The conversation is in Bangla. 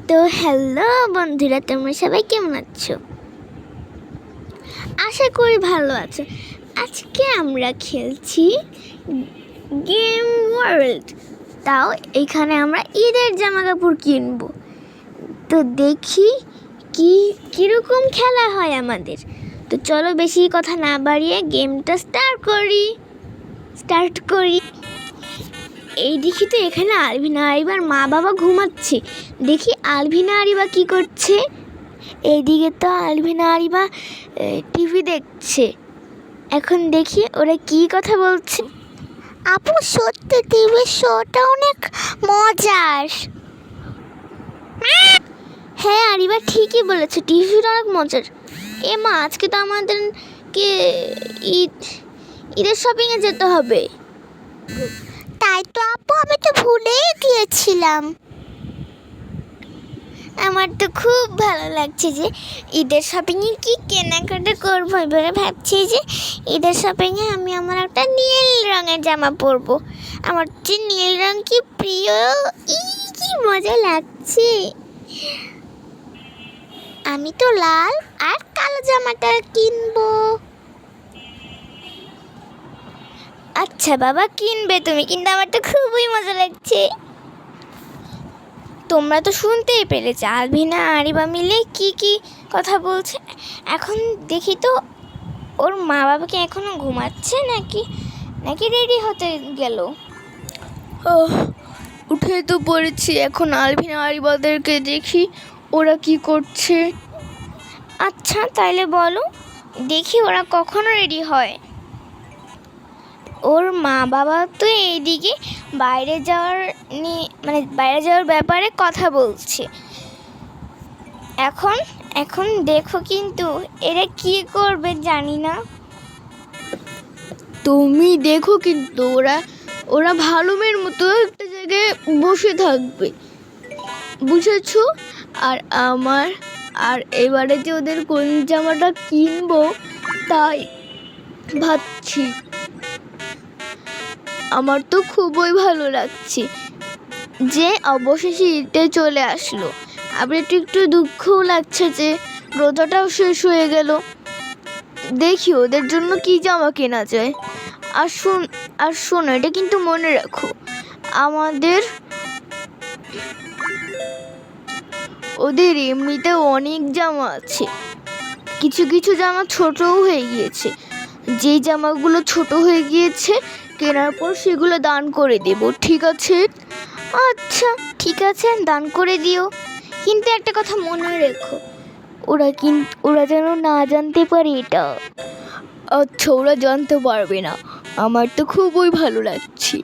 তো হ্যালো বন্ধুরা, তোমরা সবাই কেমন আছো? আশা করি ভালো আছো। আজকে আমরা খেলছি গেম ওয়ার্ল্ড। তাও এখানে আমরা ঈদের জামা কাপড় কিনবো। তো দেখি কীরকম খেলা হয় আমাদের। তো চলো বেশি কথা না বাড়িয়ে গেমটা স্টার্ট করি। এই দেখি তো এখানে আলভিনা আরিবার মা বাবা ঘুমাচ্ছে। দেখি আলভিনা আরিবা কি করছে। এইদিকে তো আলভিনা আরিবা টিভি দেখছে। এখন দেখি ওরা কি কথা বলছে। আপু সত্যি টিভির শোটা অনেক মজার। হ্যাঁ আরিবা ঠিকই বলেছে, টিভিটা অনেক মজার। এ মা, আজকে তো আমাদেরকে ঈদের শপিংয়ে যেতে হবে। তাই তো আপু, আমি তো ভুলেই গিয়েছিলাম। আমার তো খুব ভালো লাগছে যে ঈদের শপিংয়ে কি কেনাকাটা করবো। এবারে ভাবছি যে ঈদের শপিংয়ে আমি আমার একটা নীল রঙের জামা পরবো। আমার যে নীল রঙ কি প্রিয়, কি মজা লাগছে। আমি তো লাল আর কালো জামাটা কিনবো। আচ্ছা বাবা, কিনবে তুমি, কিন্তু আমার তো খুবই মজা লাগছে। তোমরা তো শুনতেই পেরেছো আলভিনা আরিবা মিলে কি কথা বলছে। এখন দেখি তো ওর মা বাবাকে এখনো ঘুমাচ্ছে নাকি রেডি হতে গেল। উঠে তো পড়েছি, এখন আলভিনা আরিবাদেরকে দেখি ওরা কি করছে। আচ্ছা তাইলে বলো, দেখি ওরা কখনো রেডি হয়। ওর মা বাবা তো এইদিকে বাইরে যাওয়ার ব্যাপারে কথা বলছে। এখন দেখো, কিন্তু এরা কি করবে জানি না। তুমি দেখো, কিন্তু ওরা ভালো মেয়ের মতো একটা জায়গায় বসে থাকবে, বুঝেছো? আর এবারে যে ওদের কোন জামাটা কিনবো তাই ভাবছি। আমার তো খুবই ভালো লাগছে যে অবশেষে ঈদটা চলে আসলো। আবার একটু দুঃখও লাগছে যে রোজাটাও শেষ হয়ে গেল। দেখি ওদের জন্য কি জামা কেনা যায়। আর শোনো, এটা কিন্তু মনে রাখো, ওদের এমনিতেও অনেক জামা আছে। কিছু জামা ছোটও হয়ে গিয়েছে। যেই জামাগুলো ছোট হয়ে গিয়েছে কেনার পর সেগুলো দান করে দেব, ঠিক আছে? আচ্ছা ঠিক আছে, দান করে দিও। কিন্তু একটা কথা মনে রেখো, ওরা যেন না জানতে পারে এটা। আচ্ছা, ওরা জানতে পারবে না। আমার তো খুবই ভালো লাগছে।